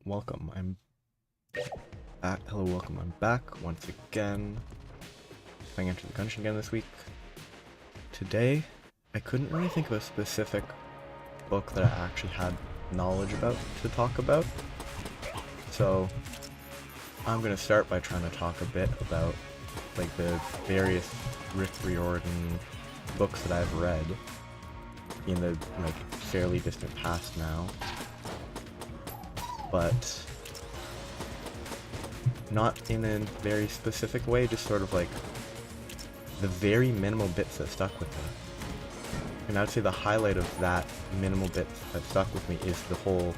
welcome. I'm back. Hello, welcome. I'm back once again. Playing Enter the Gungeon again this week. Today, I couldn't really think of a specific book that I actually had knowledge about to talk about. So, I'm gonna start by trying to talk a bit about like the various Rick Riordan books that I've read in the fairly distant past now. But not in a very specific way, just sort of like the very minimal bits that stuck with me. And I would say the highlight of that minimal bit that stuck with me is the whole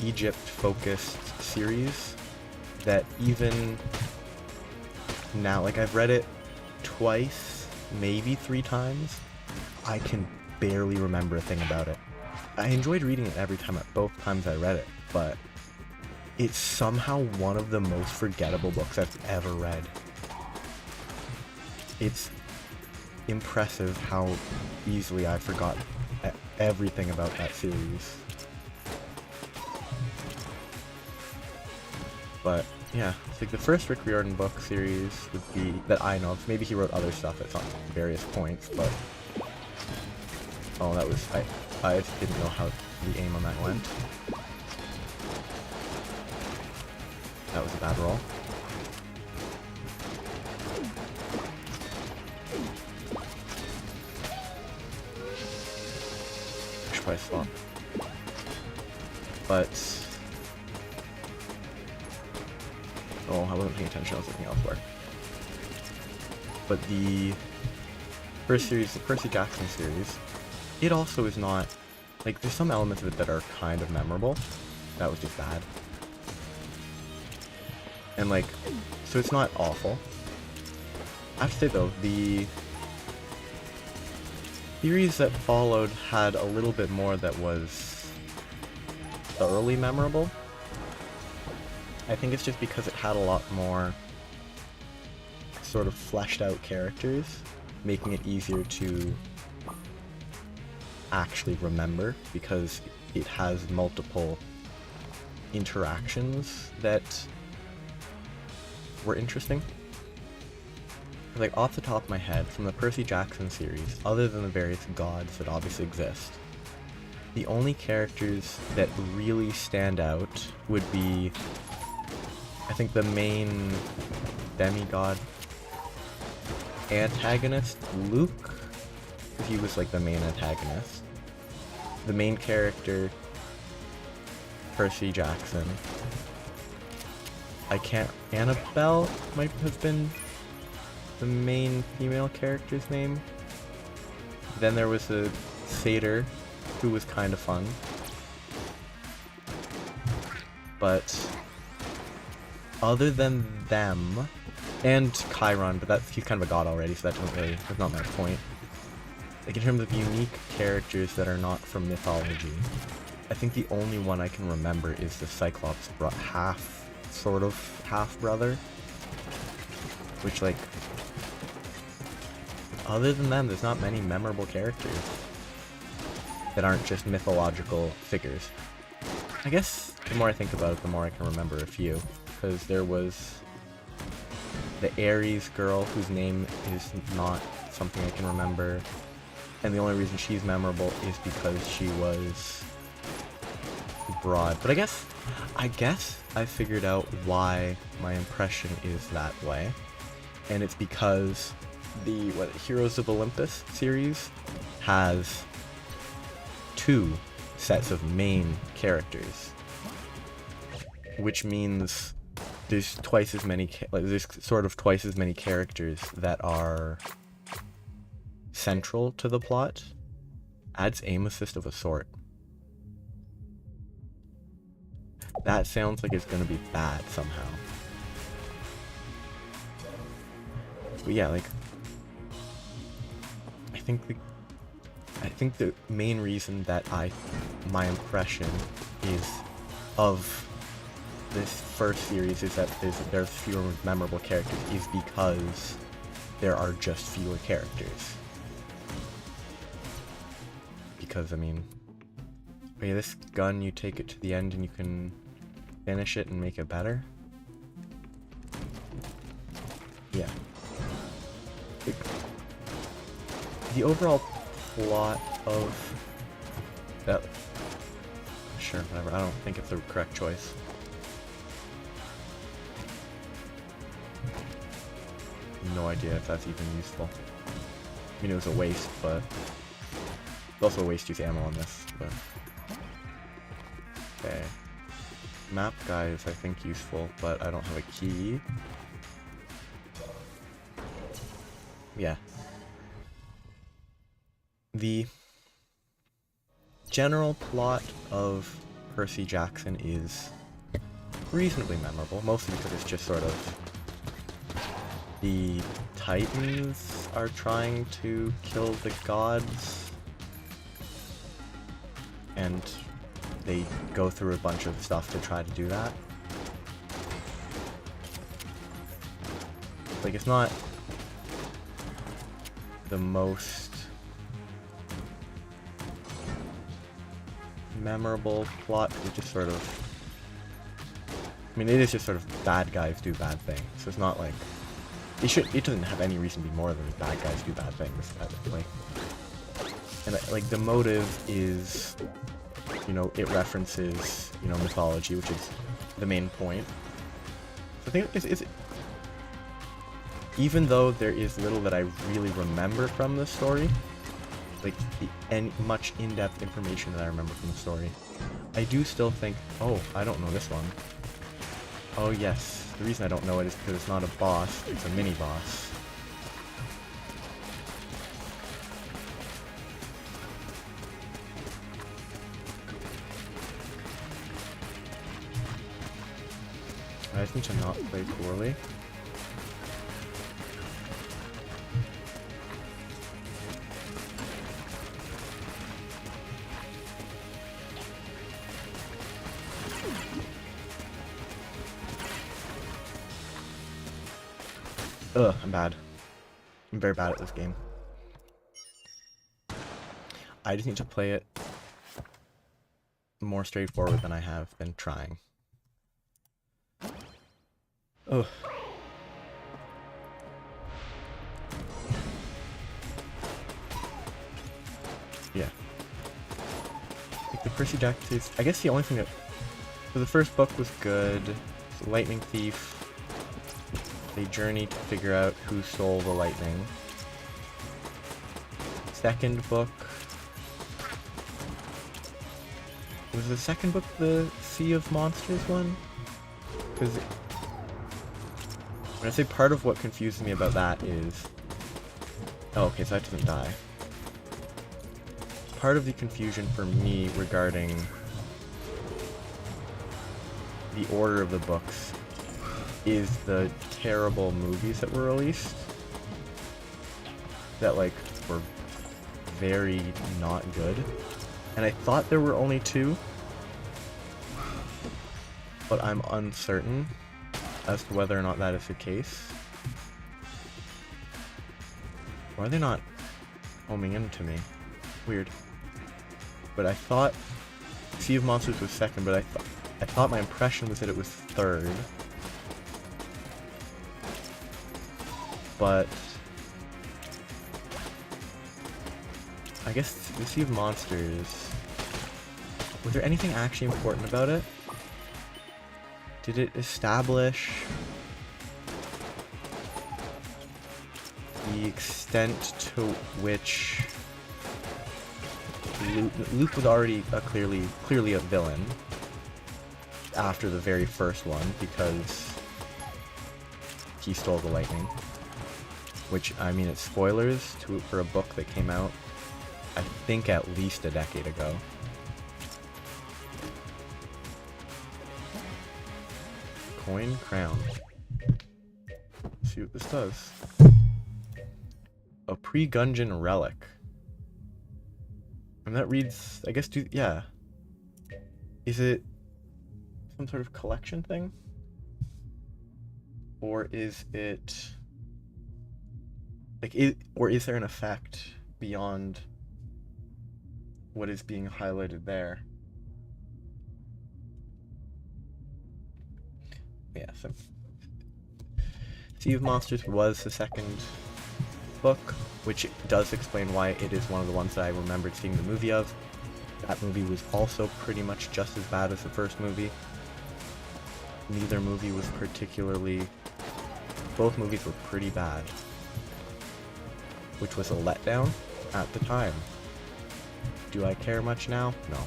Egypt-focused series that even now, like I've read it twice, maybe 3 times, I can barely remember a thing about it. I enjoyed reading it every time, both times I read it, but it's somehow one of the most forgettable books I've ever read. It's impressive how easily I forgot everything about that series. But yeah, it's like the first Rick Riordan book series would be, that I know of. Maybe he wrote other stuff at some various points, but oh, that was, I just didn't know how the aim on that went. That was a bad roll. Should probably swap. But oh, I wasn't paying attention, I was looking elsewhere. But the first series, the Percy Jackson series, it also is not, like, there's some elements of it that are kind of memorable. That was just bad. And like, so it's not awful. I have to say though, the series that followed had a little bit more that was thoroughly memorable. I think it's just because it had a lot more sort of fleshed out characters, making it easier to actually remember, because it has multiple interactions that were interesting. Like, off the top of my head, from the Percy Jackson series, other than the various gods that obviously exist, the only characters that really stand out would be, I think, the main demigod antagonist, Luke. He was like the main antagonist. The main character, Percy Jackson. Annabelle might have been the main female character's name. Then there was a satyr who was kind of fun. But other than them, and Chiron, but he's kind of a god already, so that's not my point. Like, in terms of unique characters that are not from mythology, I think the only one I can remember is the Cyclops half-brother. Which, like, other than them, there's not many memorable characters that aren't just mythological figures. I guess the more I think about it, the more I can remember a few. Because there was the Ares girl, whose name is not something I can remember. And the only reason she's memorable is because she was broad. But I guess I figured out why my impression is that way. And it's because the Heroes of Olympus series has 2 sets of main characters, which means there's twice as many there's sort of twice as many characters that are central to the plot. Adds aim assist of a sort. That sounds like it's gonna be bad somehow. But yeah, like, I think the main reason that my impression is of this first series is that there's fewer memorable characters is because there are just fewer characters. Because, I mean, okay, this gun, you take it to the end and you can finish it and make it better. Yeah. The overall plot of that... Sure, whatever. I don't think it's the correct choice. No idea if that's even useful. I mean, it was a waste, but... It's also a waste to use ammo on this, but... Okay. Map guy is, I think, useful, but I don't have a key. Yeah. The general plot of Percy Jackson is reasonably memorable, mostly because it's just sort of the Titans are trying to kill the gods, and they go through a bunch of stuff to try to do that. Like, it's not the most memorable plot, it just sort of... I mean, it is just sort of bad guys do bad things, so it's not like... It doesn't have any reason to be more than bad guys do bad things, like... And, like, the motive is, you know, it references, you know, mythology, which is the main point. So I think it's even though there is little that I really remember from the story, like, much in-depth information that I remember from the story, I do still think, oh, I don't know this one. Oh yes, the reason I don't know it is because it's not a boss, it's a mini-boss. I just need to not play poorly. Ugh, I'm bad. I'm very bad at this game. I just need to play it more straightforward than I have been trying. Ugh. Yeah. Like the Percy Jackson, I guess the only thing that... So the first book was good. It's a lightning thief. They journey to figure out who stole the lightning. Second book... Was the second book the Sea of Monsters one? Because... When I say part of what confuses me about that is... Oh, okay, so that doesn't die. Part of the confusion for me regarding the order of the books is the terrible movies that were released. That, like, were very not good. And I thought there were only 2. But I'm uncertain as to whether or not that is the case. Why are they not homing into me? Weird. But I thought Sea of Monsters was second, but I thought my impression was that it was third. But I guess the Sea of Monsters... Was there anything actually important about it? Did it establish the extent to which Luke was already clearly a villain after the very first one because he stole the lightning? Which, I mean, it's spoilers for a book that came out, I think, at least a decade ago. Coin crown. Let's see what this does. A pre-Gungeon relic. And that reads, I guess, yeah. Is it some sort of collection thing? Or is it... Like, or is there an effect beyond what is being highlighted there? Yeah, so Sea of Monsters was the second book, which does explain why it is one of the ones that I remembered seeing the movie of. That movie was also pretty much just as bad as the first movie. Neither movie was particularly... Both movies were pretty bad, which was a letdown at the time. Do I care much now? No.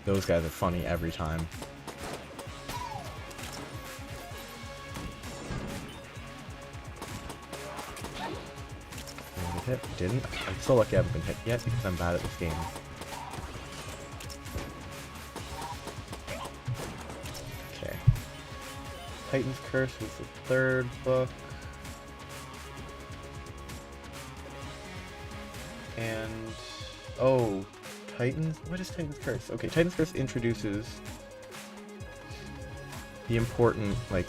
Those guys are funny every time. Hit? Didn't? I'm so lucky I haven't been hit yet because I'm bad at this game. Okay. Titan's Curse was the third book. And... oh, Titans? What is Titan's Curse? Okay, Titan's Curse introduces the important, like,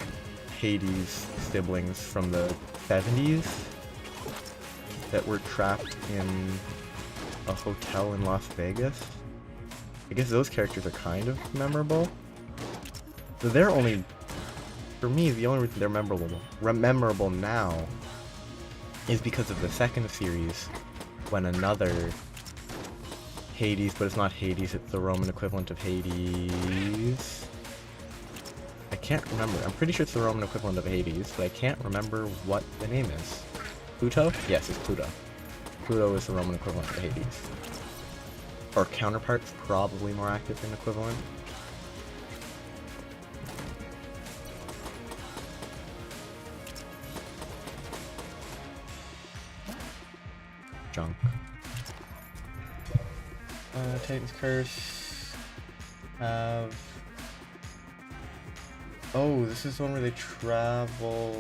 Hades siblings from the 70s that were trapped in a hotel in Las Vegas. I guess those characters are kind of memorable. But they're only... for me, the only reason they're memorable now is because of the second series, when another Hades, but it's not Hades, it's the Roman equivalent of Hades. I can't remember. I'm pretty sure it's the Roman equivalent of Hades, but I can't remember what the name is. Pluto? Yes, it's Pluto. Pluto is the Roman equivalent of Hades. Or counterpart's probably more accurate than equivalent. Junk. Titan's Curse. Oh, this is the one where they travel...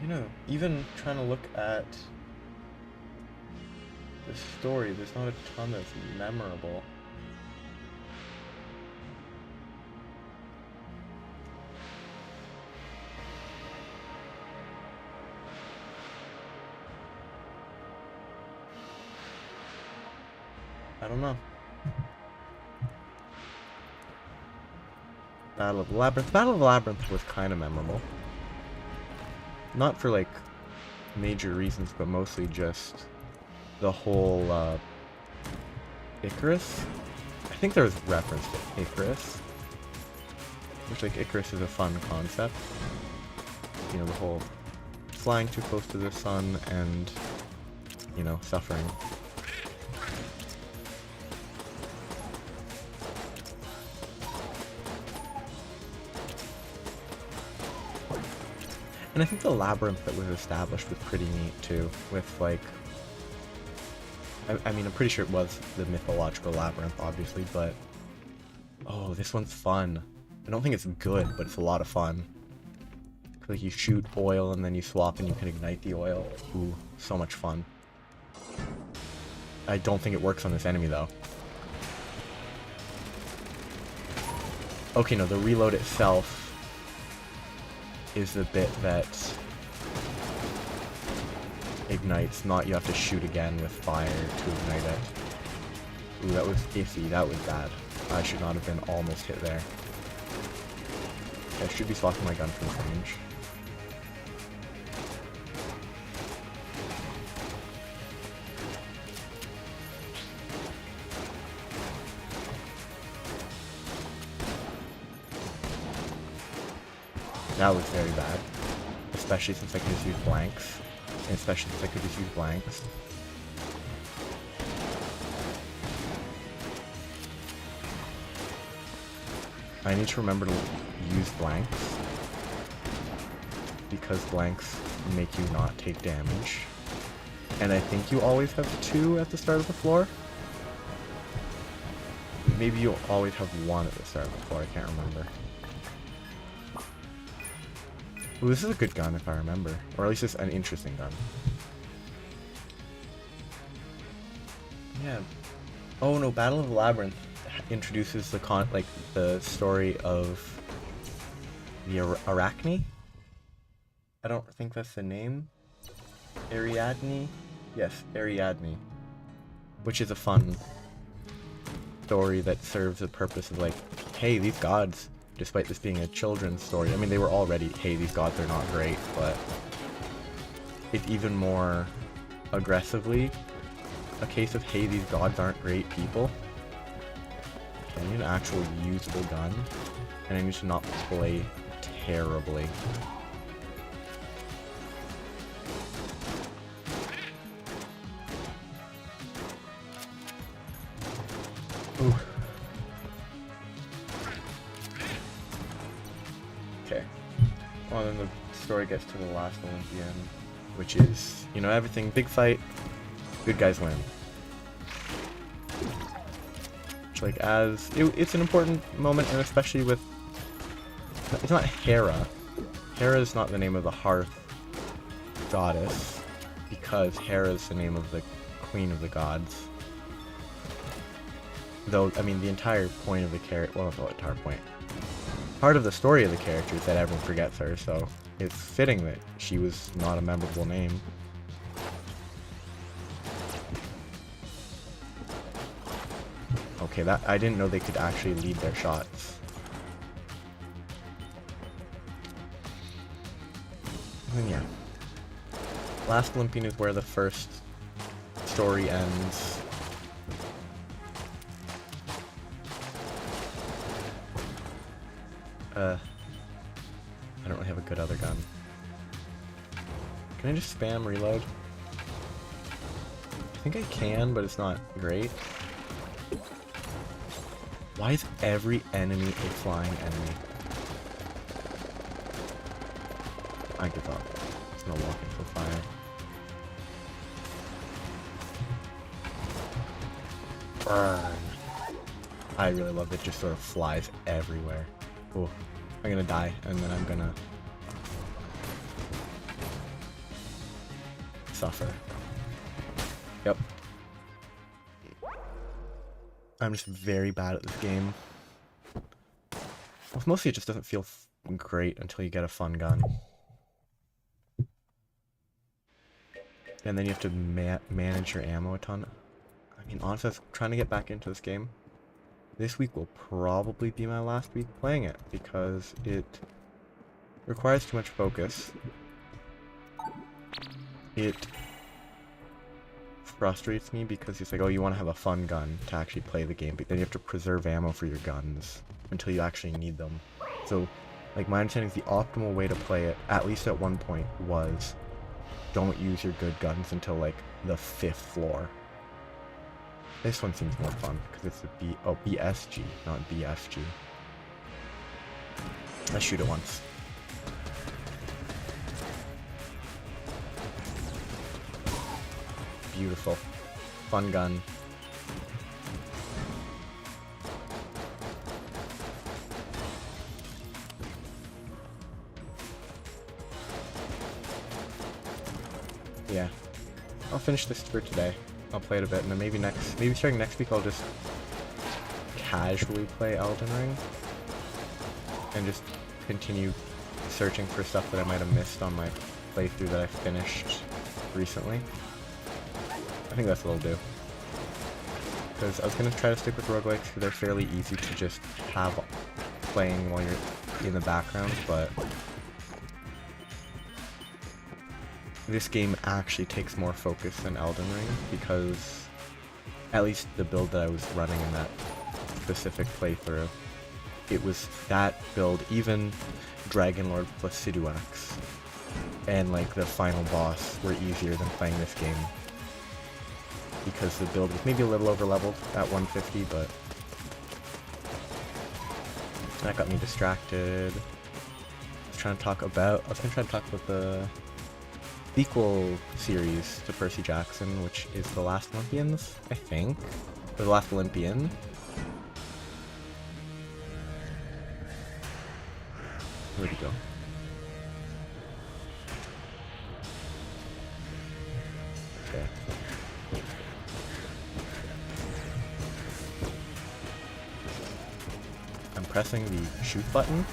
You know, even trying to look at the story, there's not a ton that's memorable. I don't know. Battle of the Labyrinth. Battle of the Labyrinth was kind of memorable. Not for, like, major reasons, but mostly just the whole, Icarus? I think there was reference to Icarus. Which, like, Icarus is a fun concept. You know, the whole flying too close to the sun and, you know, suffering. And I think the labyrinth that was established was pretty neat too, with like, I mean, I'm pretty sure it was the mythological labyrinth, obviously, but, oh, this one's fun. I don't think it's good, but it's a lot of fun. Like, you shoot oil and then you swap and you can ignite the oil. Ooh, so much fun. I don't think it works on this enemy, though. Okay, no, the reload itself is the bit that ignites, not you have to shoot again with fire to ignite it. Ooh, that was iffy, that was bad. I should not have been almost hit there. I should be swapping my gun from range. That was very bad. Especially since I could just use blanks. And especially since I could just use blanks. I need to remember to use blanks. Because blanks make you not take damage. And I think you always have 2 at the start of the floor. Maybe you'll always have 1 at the start of the floor, I can't remember. Ooh, this is a good gun if I remember. Or at least it's an interesting gun. Yeah. Oh no, Battle of the Labyrinth introduces the story of the Arachne? I don't think that's the name. Ariadne? Yes, Ariadne. Which is a fun story that serves the purpose of like, hey, these gods, despite this being a children's story, I mean, they were already, hey, these gods are not great, but it's even more aggressively a case of, hey, these gods aren't great people. I need an actual usable gun, and I need to not play terribly. Ooh. Okay. Well, then the story gets to the last Olympian, which is, you know, everything, big fight, good guys win. Which, like, it's an important moment, and especially with, it's not Hera. Hera is not the name of the hearth goddess, because Hera is the name of the queen of the gods. Though, I mean, the entire point of the character, well, not the entire point. Part of the story of the character is that everyone forgets her, so it's fitting that she was not a memorable name. Okay, that I didn't know they could actually lead their shots. And then, yeah. Last Olympian is where the first story ends. I don't really have a good other gun. Can I just spam reload? I think I can, but it's not great. Why is every enemy a flying enemy? I give up. There's no walking for fire. Burn. I really love it. Just sort of flies everywhere. Ooh. I'm gonna die, and then I'm gonna suffer. Yep. I'm just very bad at this game. Well, mostly it just doesn't feel great until you get a fun gun. And then you have to manage your ammo a ton. I mean, honestly, I was trying to get back into this game. This week will probably be my last week playing it, because it requires too much focus. It frustrates me because it's like, oh, you want to have a fun gun to actually play the game, but then you have to preserve ammo for your guns until you actually need them. So, like, my understanding is the optimal way to play it, at least at one point, was don't use your good guns until, like, the 5th floor. This one seems more fun, because it's a BSG, not BFG. Let's shoot it once. Beautiful. Fun gun. Yeah. I'll finish this for today. I'll play it a bit, and then maybe starting next week I'll just casually play Elden Ring and just continue searching for stuff that I might have missed on my playthrough that I finished recently. I think that's what I'll do. Because I was going to try to stick with roguelikes because they're fairly easy to just have playing while you're in the background, but this game actually takes more focus than Elden Ring, because at least the build that I was running in that specific playthrough, it was that build, even Dragonlord plus Siduax, and like the final boss were easier than playing this game, because the build was maybe a little over leveled at 150, but that got me distracted. I was going to try to talk about the sequel series to Percy Jackson, which is The Last Olympians, I think. Or The Last Olympian. Where'd he go? Okay. I'm pressing the shoot button,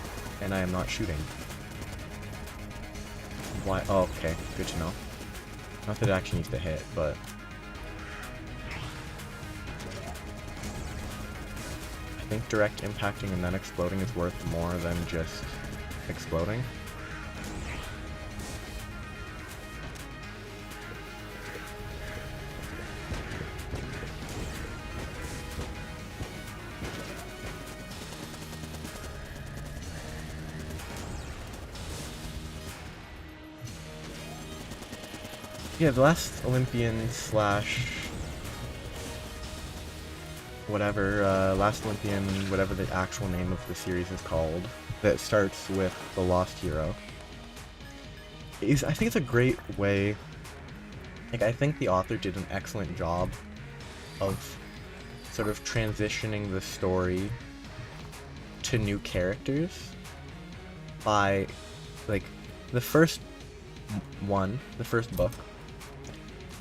and I am not shooting. Why? Oh, okay. Good to know. Not that it actually needs to hit, but I think direct impacting and then exploding is worth more than just exploding. Yeah, the last Olympian slash whatever, last Olympian, whatever the actual name of the series is called, that starts with the Lost Hero, I think it's a great way, like, I think the author did an excellent job of sort of transitioning the story to new characters by, like, the first book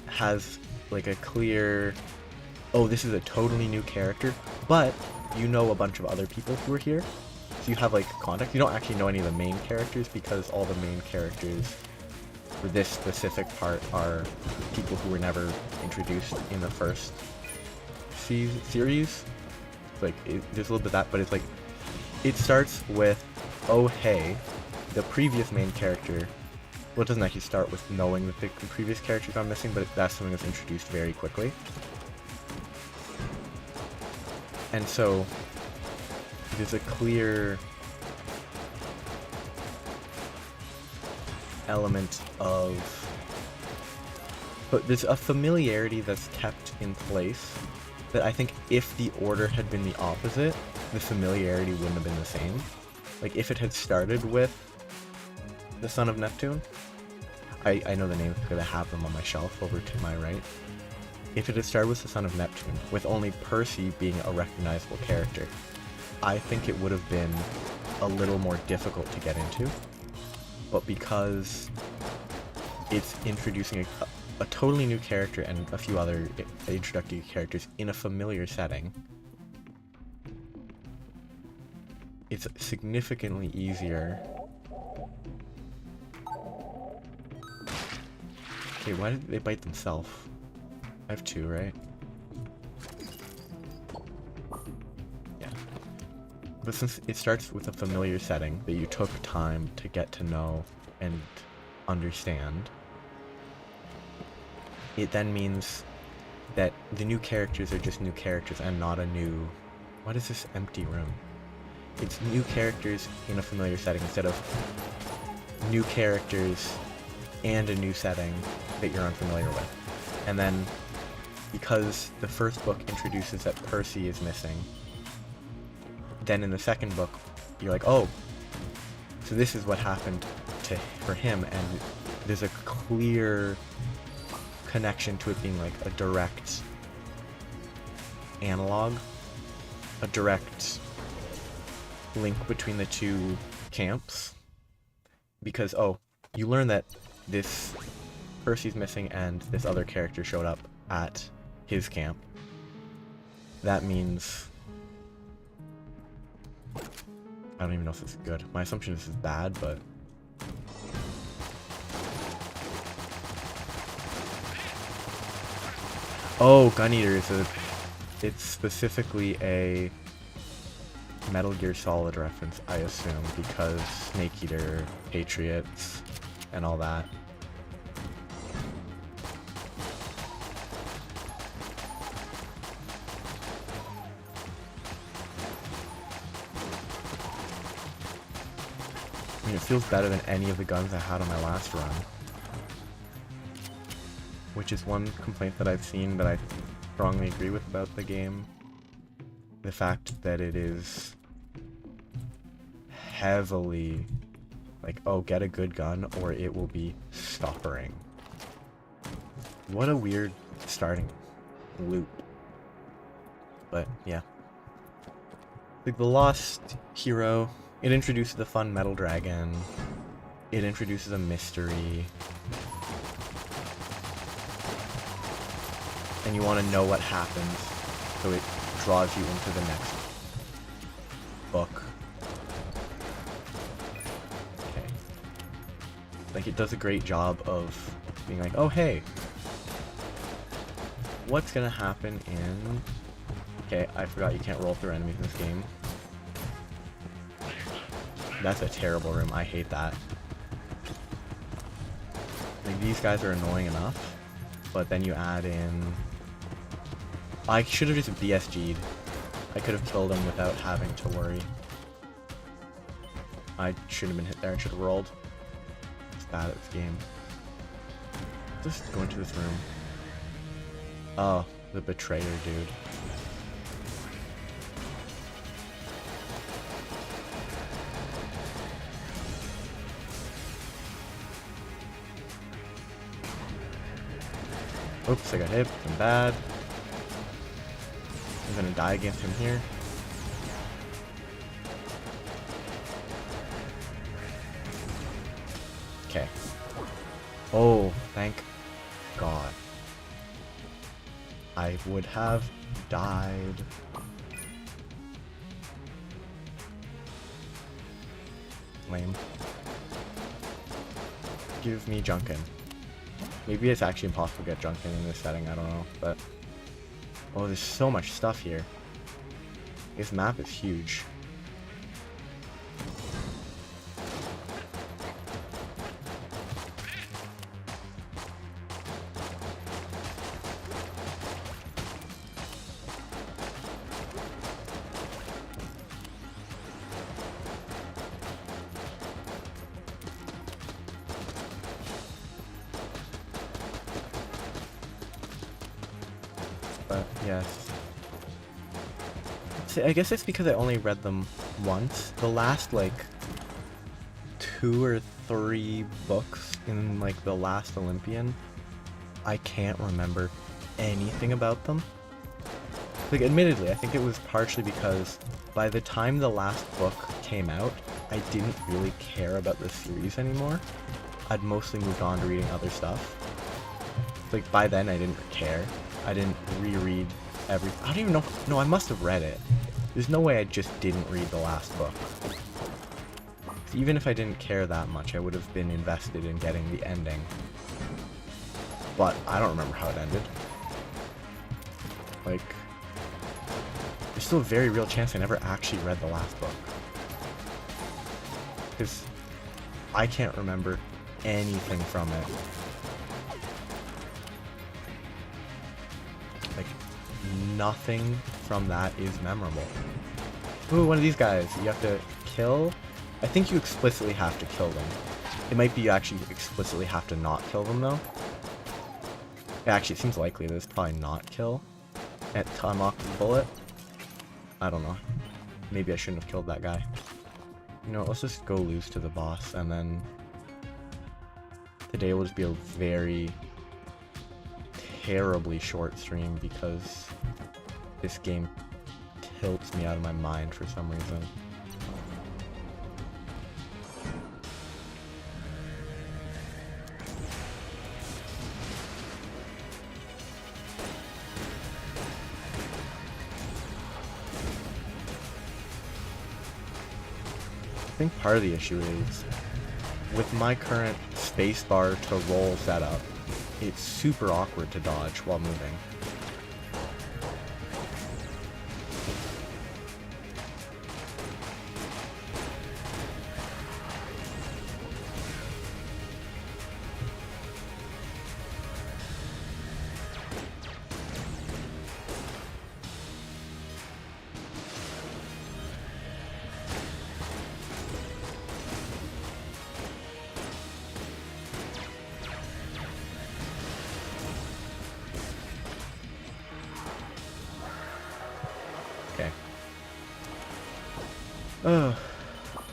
has like a clear, oh, this is a totally new character, but you know a bunch of other people who are here, so you have like context. You don't actually know any of the main characters because all the main characters for this specific part are people who were never introduced in the first series. Like, there's a little bit of that, but it's like, it starts with, oh hey, the previous main character. Well, it doesn't actually start with knowing that the previous characters are missing, but that's something that's introduced very quickly. And so, there's a clear element of... But there's a familiarity that's kept in place that I think if the order had been the opposite, the familiarity wouldn't have been the same. Like, if it had started with the Son of Neptune, I know the names because I have them on my shelf over to my right. If it had started with the Son of Neptune, with only Percy being a recognizable character, I think it would have been a little more difficult to get into. But because it's introducing a totally new character and a few other introductory characters in a familiar setting, it's significantly easier. Okay, why did they bite themselves? I have two, right? Yeah. But since it starts with a familiar setting that you took time to get to know and understand, it then means that the new characters are just new characters and not a new... What is this empty room? It's new characters in a familiar setting instead of new characters and a new setting that you're unfamiliar with. And then, because the first book introduces that Percy is missing, then in the second book, you're like, oh, so this is what happened for him, and there's a clear connection to it being like a direct analog, a direct link between the two camps, because, oh, you learn that this Percy's missing and this other character showed up at his camp. That means... I don't even know if this is good. My assumption is this is bad, but... Oh, Gun Eater is it's specifically a Metal Gear Solid reference, I assume, because Snake Eater, Patriots, and all that. I mean, it feels better than any of the guns I had on my last run. Which is one complaint that I've seen that I strongly agree with about the game. The fact that it is heavily like, oh, get a good gun or it will be stoppering. What a weird starting loop. But yeah. Like the Lost Hero, it introduces the fun metal dragon. It introduces a mystery. And you want to know what happens, so it draws you into the next book. Okay. Like, it does a great job of being like, oh hey, what's gonna happen in... Okay, I forgot you can't roll through enemies in this game. That's a terrible room, I hate that. Like, these guys are annoying enough, but then you add in... I should have just BSG'd. I could have killed him without having to worry. I shouldn't have been hit there, I should have rolled. It's bad at this game. Just go into this room. Oh, the betrayer dude. Oops, I got hit. I'm bad. I'm gonna die against him here. Okay. Oh, thank God. I would have died. Lame. Give me Junkin. Maybe it's actually impossible to get Junkin in this setting, I don't know, but... Oh, there's so much stuff here. This map is huge. But, yes. See, I guess it's because I only read them once. The last, like, 2 or 3 books in, like, the last Olympian, I can't remember anything about them. Like, admittedly, I think it was partially because by the time the last book came out, I didn't really care about the series anymore. I'd mostly moved on to reading other stuff. Like, by then, I didn't care. I didn't reread every... I don't even know... No, I must have read it. There's no way I just didn't read the last book. Even if I didn't care that much, I would have been invested in getting the ending. But I don't remember how it ended. Like... There's still a very real chance I never actually read the last book. Because I can't remember anything from it. Like, nothing from that is memorable. Ooh, one of these guys. You have to kill? I think you explicitly have to kill them. It might be you actually explicitly have to not kill them, though. Actually, it seems likely that it's probably not kill. And to unlock the bullet. I don't know. Maybe I shouldn't have killed that guy. You know, let's just go lose to the boss, and then today will just be a very terribly short stream because this game tilts me out of my mind for some reason. I think part of the issue is, with my current spacebar to roll setup, it's super awkward to dodge while moving. Okay. Ugh.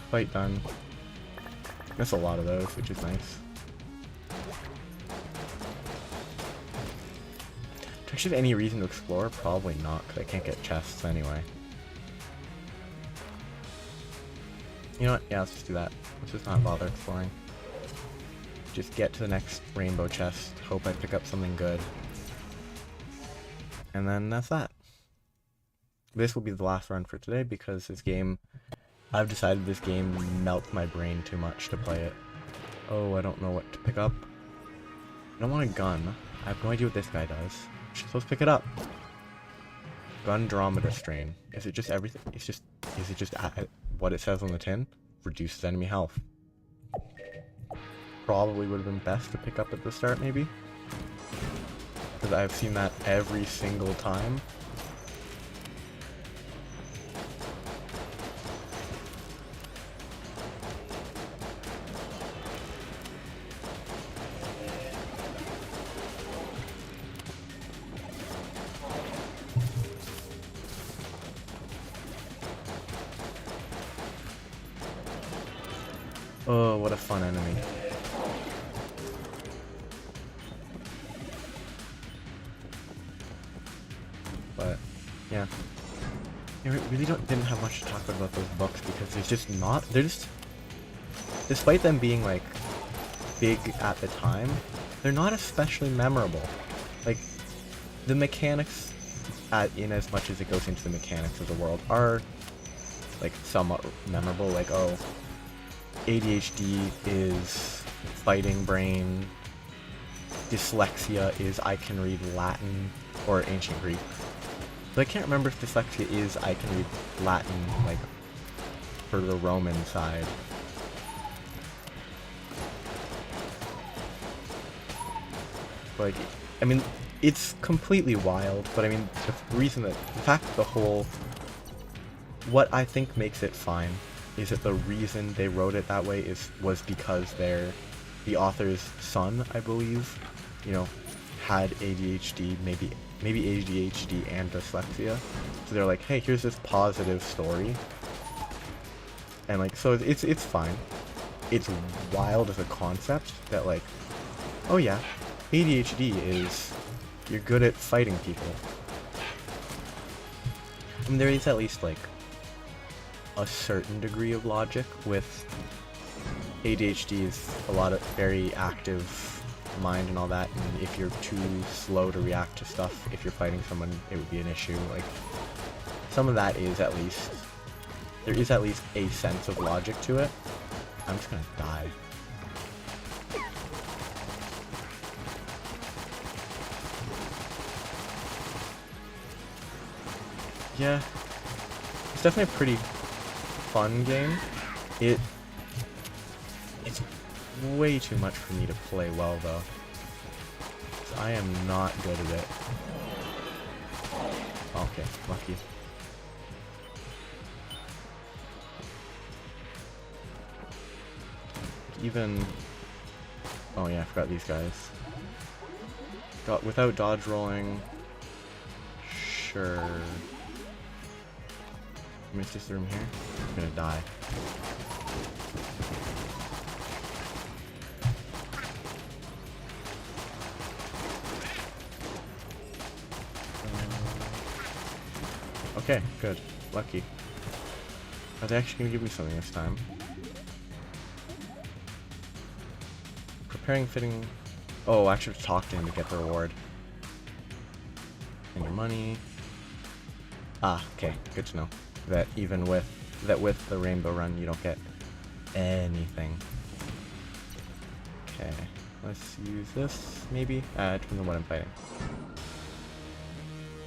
Fight done. That's a lot of those, which is nice. Do I actually have any reason to explore? Probably not, because I can't get chests anyway. You know what? Yeah, let's just do that. Let's just not bother exploring. Just get to the next rainbow chest, hope I pick up something good. And then that's that. This will be the last run for today because this game, I've decided this game melts my brain too much to play it. Oh, I don't know what to pick up. don't want a gun. I have no idea what this guy does. So let's pick it up. Gundrometer strain. Is it just everything? Is it just what it says on the tin? Reduces enemy health. Probably would have been best to pick up at the start, maybe. Because I've seen that every single time. Oh, what a fun enemy. But, yeah. We really didn't have much to talk about those books because there's just not, they're just, despite them being, like, big at the time, they're not especially memorable. Like, the mechanics, in as much as it goes into the mechanics of the world, are, like, somewhat memorable. Like, oh, ADHD is fighting brain, dyslexia is I can read Latin or ancient Greek. But I can't remember if dyslexia is I can read Latin, like, for the Roman side. Like, I mean, it's completely wild, but I mean, the fact that what I think makes it fine is that the reason they wrote it that way was because the author's son, I believe, you know, had ADHD, maybe ADHD and dyslexia. So they're like, hey, here's this positive story. And like, so it's fine. It's wild as a concept that like, oh yeah, ADHD is you're good at fighting people. I mean, there is at least like a certain degree of logic with ADHD is a lot of very active mind and all that, and if you're too slow to react to stuff, if you're fighting someone, it would be an issue. Like, some of that is at least, there is at least a sense of logic to it. I'm just gonna die. Yeah, it's definitely a pretty fun game. It's way too much for me to play well, though. I am not good at it. Okay, lucky. Even... oh yeah, I forgot these guys. Without dodge rolling... sure... Miss this room here? I'm gonna die. Okay, good. Lucky. Are they actually gonna give me something this time? Preparing fitting... oh, I actually have to talk to him to get the reward. And your money... ah, okay, good to know. That even with the Rainbow Run, you don't get anything. Okay, let's use this, maybe? It depends on what I'm fighting.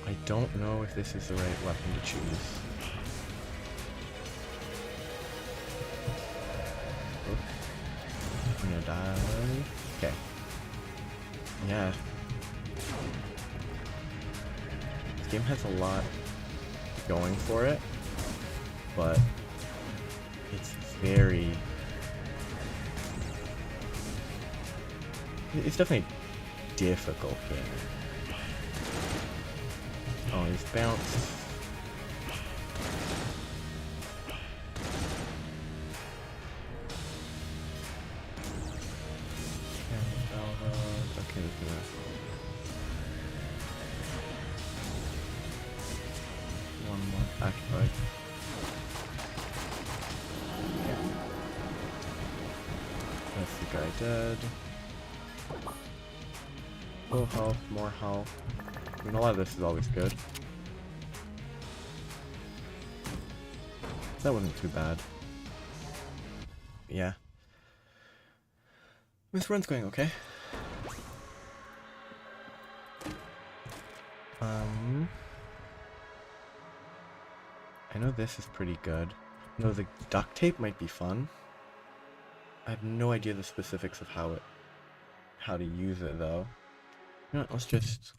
I don't know if this is the right weapon to choose. Oops. I'm gonna die already. Okay. Yeah. This game has a lot going for it, but it's very... it's definitely a difficult game. Oh, he's bounced. Okay, let's do that. One more occupied. Yeah. That's the guy dead. Full health, more health. I mean, a lot of this is always good. That wasn't too bad. Yeah. This run's going okay. I know this is pretty good. No, the duct tape might be fun. I have no idea the specifics of how to use it though. You know what, let's just...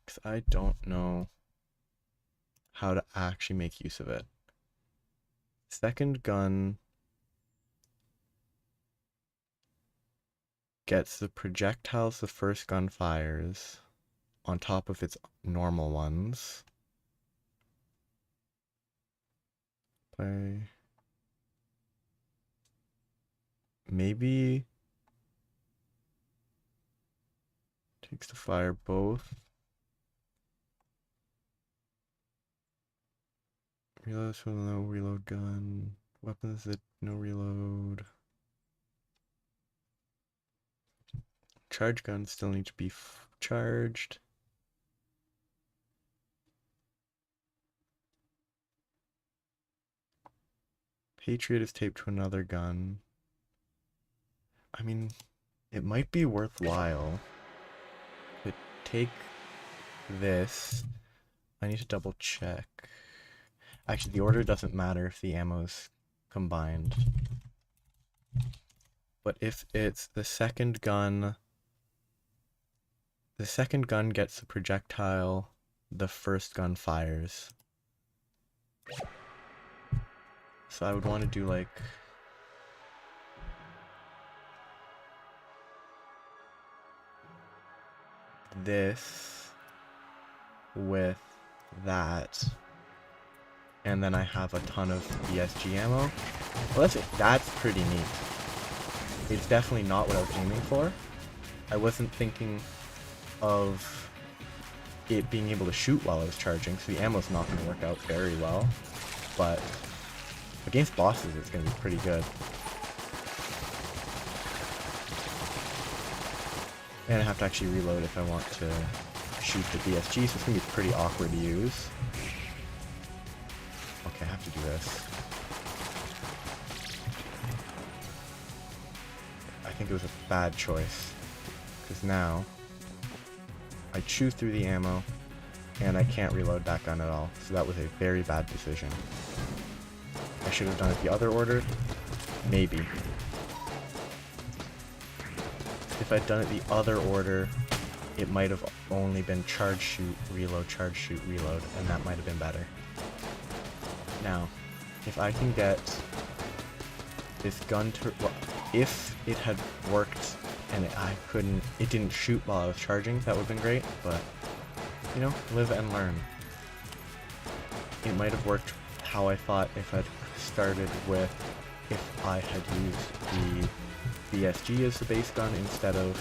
Because I don't know how to actually make use of it. Second gun gets the projectiles the first gun fires on top of its normal ones. Play. Maybe takes to fire both. Reloads with no reload gun. Weapons that no reload. Charge guns still need to be charged. Patriot is taped to another gun. I mean, it might be worthwhile to take this. I need to double check. Actually, the order doesn't matter if the ammo's combined. But if it's the second gun gets the projectile the first gun fires. So I would want to do like this with that, and then I have a ton of BSG ammo. Well, that's pretty neat. It's definitely not what I was aiming for. I wasn't thinking of it being able to shoot while I was charging, so the ammo's not going to work out very well, but against bosses it's going to be pretty good. And I have to actually reload if I want to shoot the BSG, so it's going to be pretty awkward to use. Okay, I have to do this. I think it was a bad choice, because now I chew through the ammo and I can't reload that gun at all, so that was a very bad decision. I should have done it the other order, maybe. If I'd done it the other order, it might have only been charge, shoot, reload, and that might have been better. Now, if I can get this gun to... Well, if it had worked and it didn't shoot while I was charging, that would have been great, but, you know, live and learn. It might have worked how I thought if I'd started with, if I had used the BSG as the base gun instead of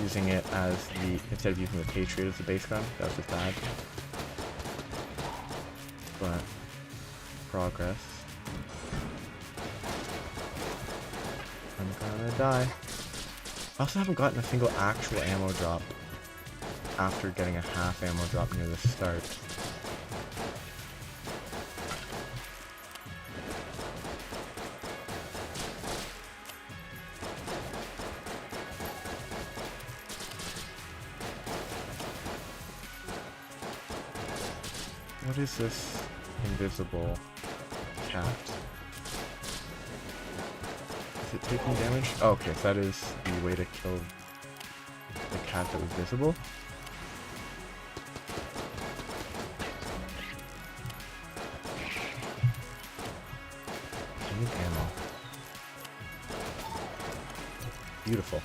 using it as instead of using the Patriot as the base gun. That was just bad. But progress. I'm gonna die. I also haven't gotten a single actual ammo drop after getting a half ammo drop near the start. What is this invisible cat? Is it taking damage? Oh, okay, so that is the way to kill the cat that was visible. I need ammo. Beautiful.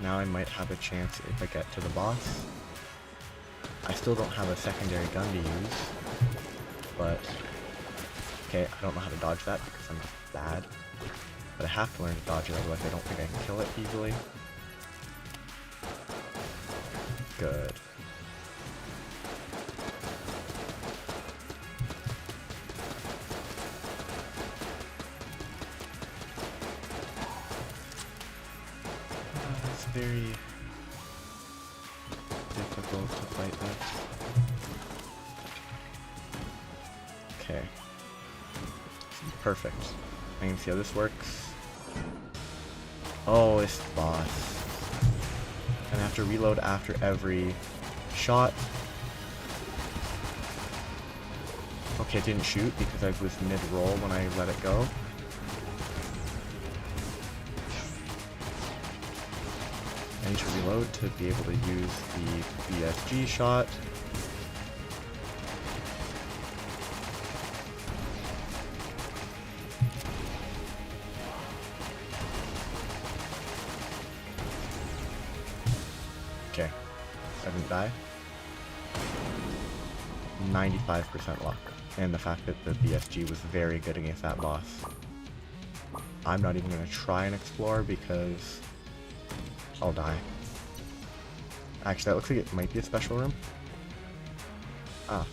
Now I might have a chance if I get to the boss. I still don't have a secondary gun to use, but okay, I don't know how to dodge that because I'm just bad. But I have to learn to dodge it, otherwise I don't think I can kill it easily. Good. It's very difficult to fight this. Okay. Perfect. I can see how this works. Oh, it's the boss. And I have to reload after every shot. Okay, it didn't shoot because I was mid-roll when I let it go. I need to reload to be able to use the BSG shot. Okay, I didn't die. 95% luck. And the fact that the BSG was very good against that boss. I'm not even going to try and explore because I'll die. Actually, that looks like it might be a special room. Ah,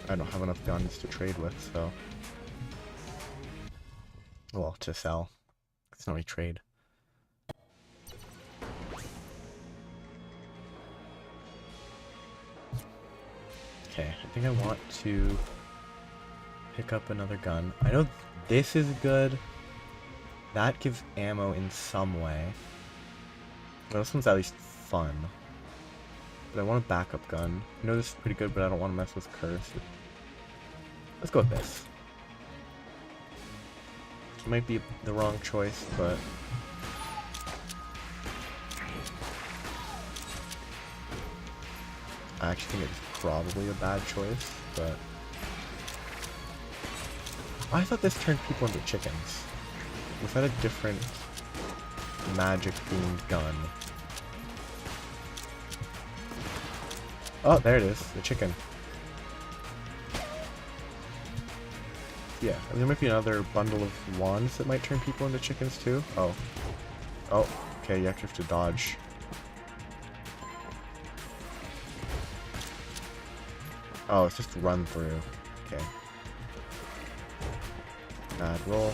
I don't have enough guns to trade with, so... Well, to sell. It's not really trade. Okay, I think I want to pick up another gun. I know this is good. That gives ammo in some way. Well, this one's at least fun. But I want a backup gun. I know this is pretty good, but I don't want to mess with Curse. Let's go with this. It might be the wrong choice, but... I actually think it's probably a bad choice, but... I thought this turned people into chickens. Was that a different magic-themed gun? Oh, there it is, the chicken. Yeah, and there might be another bundle of wands that might turn people into chickens too. Oh. Oh, okay, you actually have to dodge. Oh, it's just run through. Okay. Bad roll.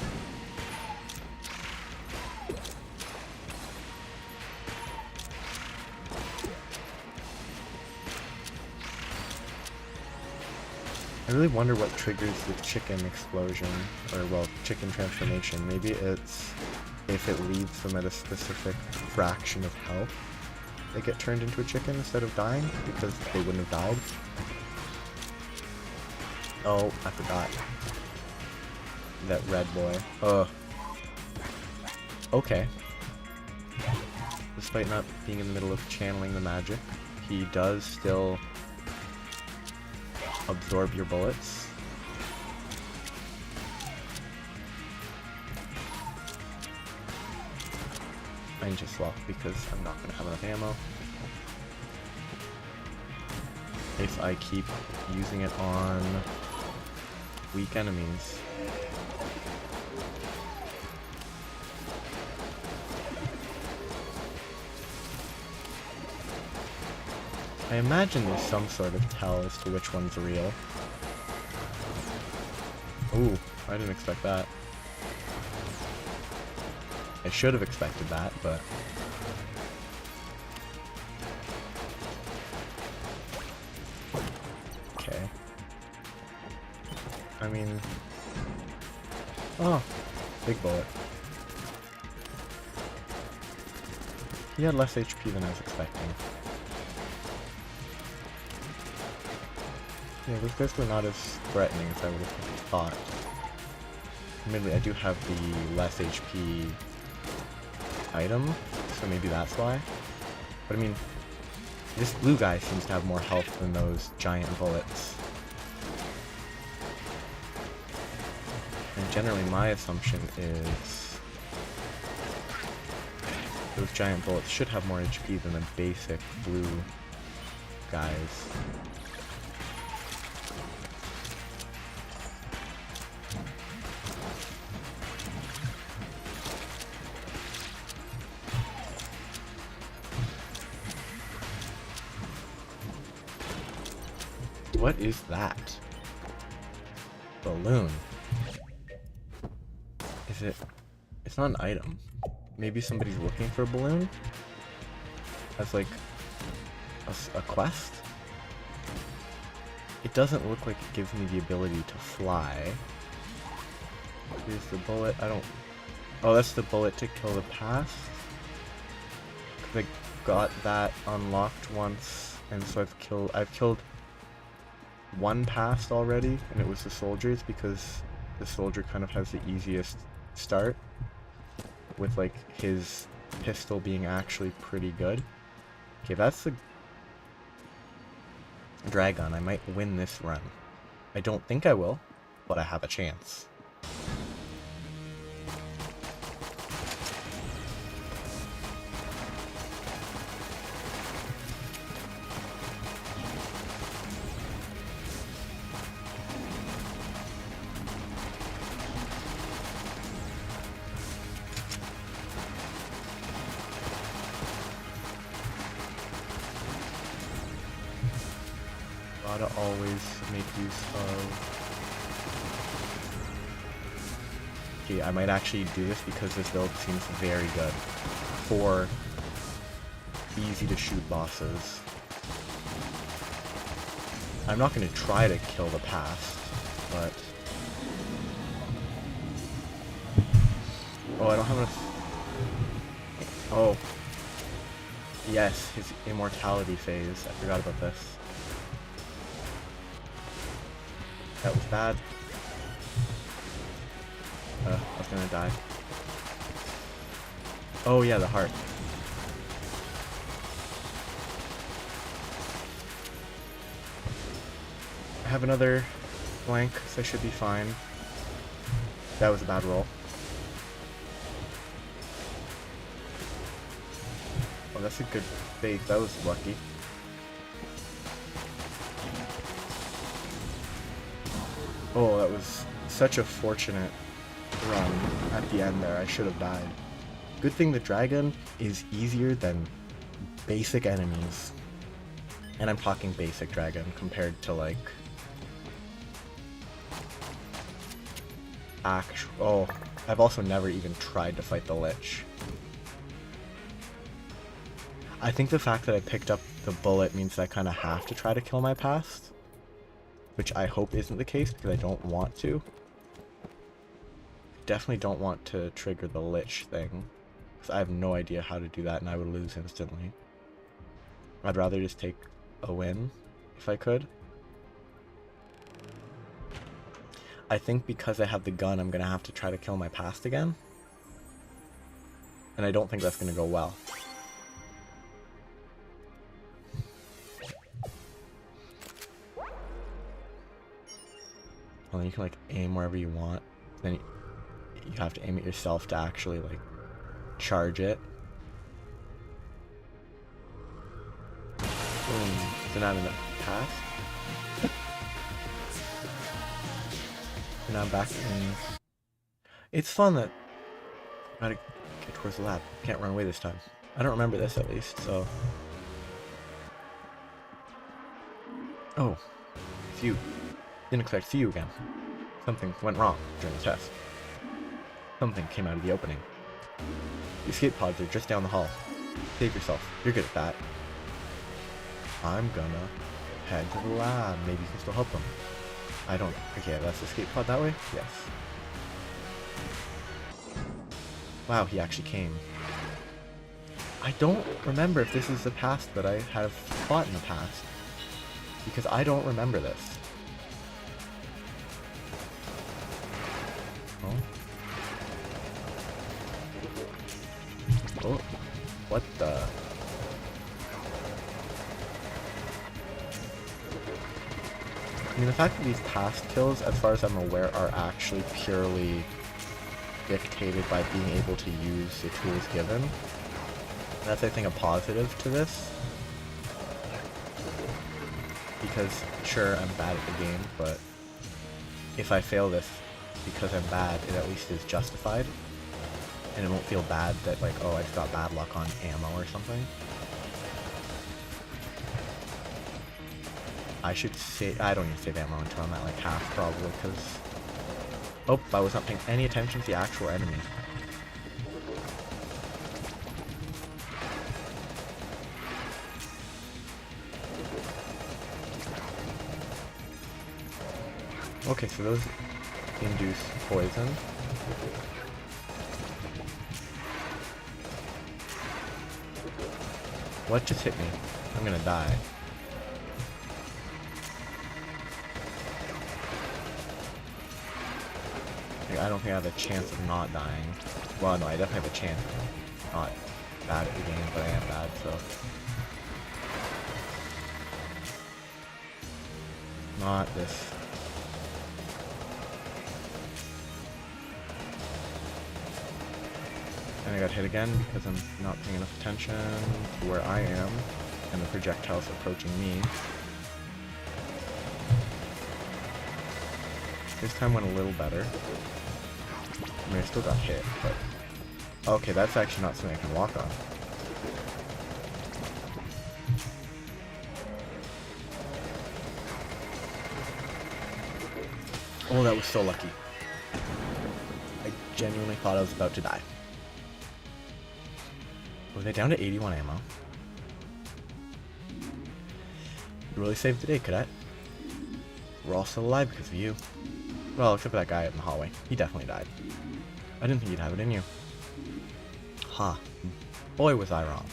I really wonder what triggers the chicken explosion, or well, chicken transformation. Maybe it's if it leaves them at a specific fraction of health, they get turned into a chicken instead of dying, because they wouldn't have died. Oh, I forgot. That red boy. Okay. Despite not being in the middle of channeling the magic, he does still absorb your bullets. I need to swap because I'm not going to have enough ammo. If I keep using it on weak enemies. I imagine there's some sort of tell as to which one's real. Ooh, I didn't expect that. I should have expected that, but... Okay. I mean... Oh, big bullet. He had less HP than I was expecting. Yeah, those guys were not as threatening as I would have thought. Admittedly, I do have the less HP item, so maybe that's why. But I mean, this blue guy seems to have more health than those giant bullets. And generally my assumption is those giant bullets should have more HP than the basic blue guys. What is that? Balloon. Is it... It's not an item. Maybe somebody's looking for a balloon? As like... a quest? It doesn't look like it gives me the ability to fly. Here's the bullet. I don't... Oh, that's the bullet to kill the past? I got that unlocked once, and so I've killed one past already, and it was the soldiers, because the soldier kind of has the easiest start, with like his pistol being actually pretty good. Okay, that's the Dragon. I might win this run. I don't think I will, but I have a chance. Gotta always make use of... Okay, I might actually do this because this build seems very good for easy to shoot bosses. I'm not going to try to kill the past, but... Oh, I don't have enough... Oh. Yes, his immortality phase. I forgot about this. That was bad. I was gonna die. Oh yeah, the heart. I have another blank, so I should be fine. That was a bad roll. Oh, that's a good bait. That was lucky. Oh, that was such a fortunate run at the end there. I should have died. Good thing the dragon is easier than basic enemies. And I'm talking basic dragon compared to like... Oh, I've also never even tried to fight the Lich. I think the fact that I picked up the bullet means that I kind of have to try to kill my past. Which I hope isn't the case, because I don't want to. Definitely don't want to trigger the Lich thing, because I have no idea how to do that and I would lose instantly. I'd rather just take a win, if I could. I think because I have the gun, I'm going to have to try to kill my past again. And I don't think that's going to go well. Well, then you can like aim wherever you want. Then you have to aim it yourself to actually like charge it. Boom. So now I'm in the past. And now I'm back in. It's fun that I gotta get towards the lab. Can't run away this time. I don't remember this at least, so. Oh, it's you. Didn't expect to see you again. Something went wrong during the test. Something came out of the opening. The escape pods are just down the hall. Save yourself. You're good at that. I'm gonna head to the lab. Maybe you can still help them. I don't... Okay, that's the escape pod that way? Yes. Wow, he actually came. I don't remember if this is the past that I have fought in the past. Because I don't remember this. Oh, what the? I mean, the fact that these past kills, as far as I'm aware, are actually purely dictated by being able to use the tools given. That's, I think, a positive to this. Because, sure, I'm bad at the game, but if I fail this because I'm bad, it at least is justified. And it won't feel bad that, like, oh, I just got bad luck on ammo or something. I should save... I don't need to save ammo until I'm at, like, half, probably, because... Oh, I was not paying any attention to the actual enemy. Okay, so those induce poison. What just hit me? I'm gonna die. Like, I don't think I have a chance of not dying. Well, no, I definitely have a chance of not bad at the game, but I am bad, so. Not this. And I got hit again because I'm not paying enough attention to where I am and the projectile's approaching me. This time went a little better. I mean, I still got hit, but... Okay, that's actually not something I can walk on. Oh, that was so lucky. I genuinely thought I was about to die. Were they down to 81 ammo? You really saved the day, cadet. We're all still alive because of you. Well, except for that guy in the hallway. He definitely died. I didn't think you'd have it in you. Ha. Boy, was I wrong.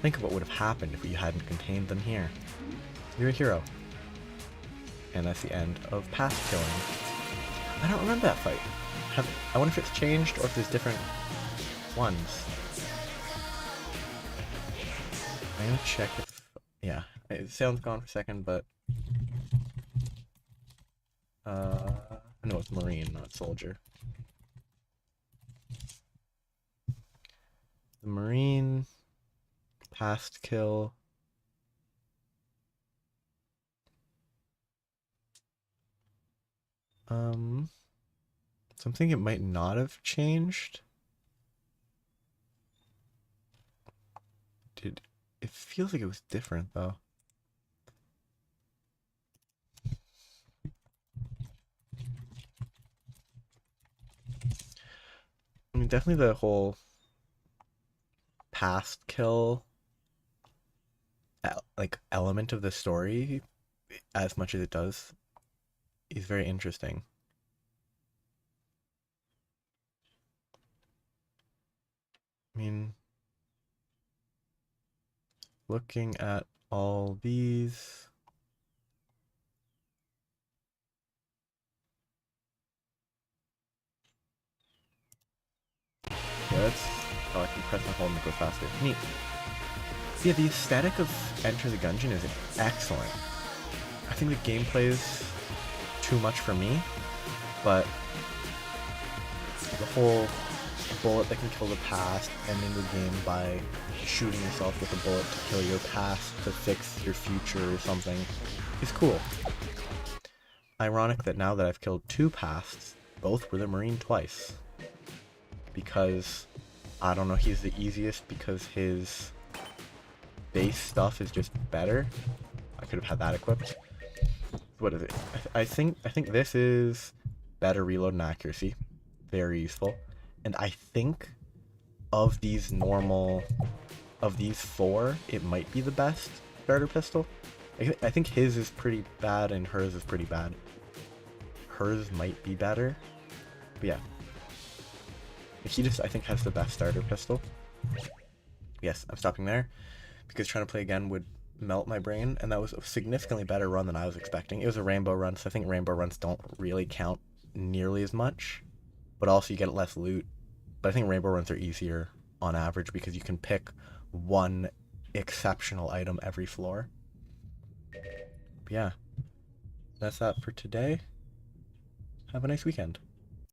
Think of what would have happened if you hadn't contained them here. You're a hero. And that's the end of past killing. I don't remember that fight. I wonder if it's changed or if there's different ones. I'm gonna check if... Yeah, it sounds gone for a second, but... No, it's Marine, not Soldier. The Marine... Past kill... So I'm thinking it might not have changed. It feels like it was different though. I mean, definitely the whole past kill like element of the story, as much as it does, is very interesting. I mean, looking at all these, yeah, that's... Oh, I can press and hold and go faster. Neat. Yeah, the aesthetic of Enter the Gungeon is excellent. I think the gameplay is too much for me, but the whole bullet that can kill the past, ending the game by shooting yourself with a bullet to kill your past to fix your future or something, is cool. Ironic that now that I've killed 2 pasts, both were the Marine twice. Because, I don't know, he's the easiest because his base stuff is just better. I could have had that equipped. What is it? I think this is better reload and accuracy. Very useful. And I think of these 4, it might be the best starter pistol. I think his is pretty bad and hers is pretty bad. Hers might be better. But yeah. He just, I think, has the best starter pistol. Yes, I'm stopping there, because trying to play again would melt my brain, and that was a significantly better run than I was expecting. It was a rainbow run, so I think rainbow runs don't really count nearly as much, but also you get less loot. But I think rainbow runs are easier on average because you can pick one exceptional item every floor. But yeah, that's that for today. Have a nice weekend.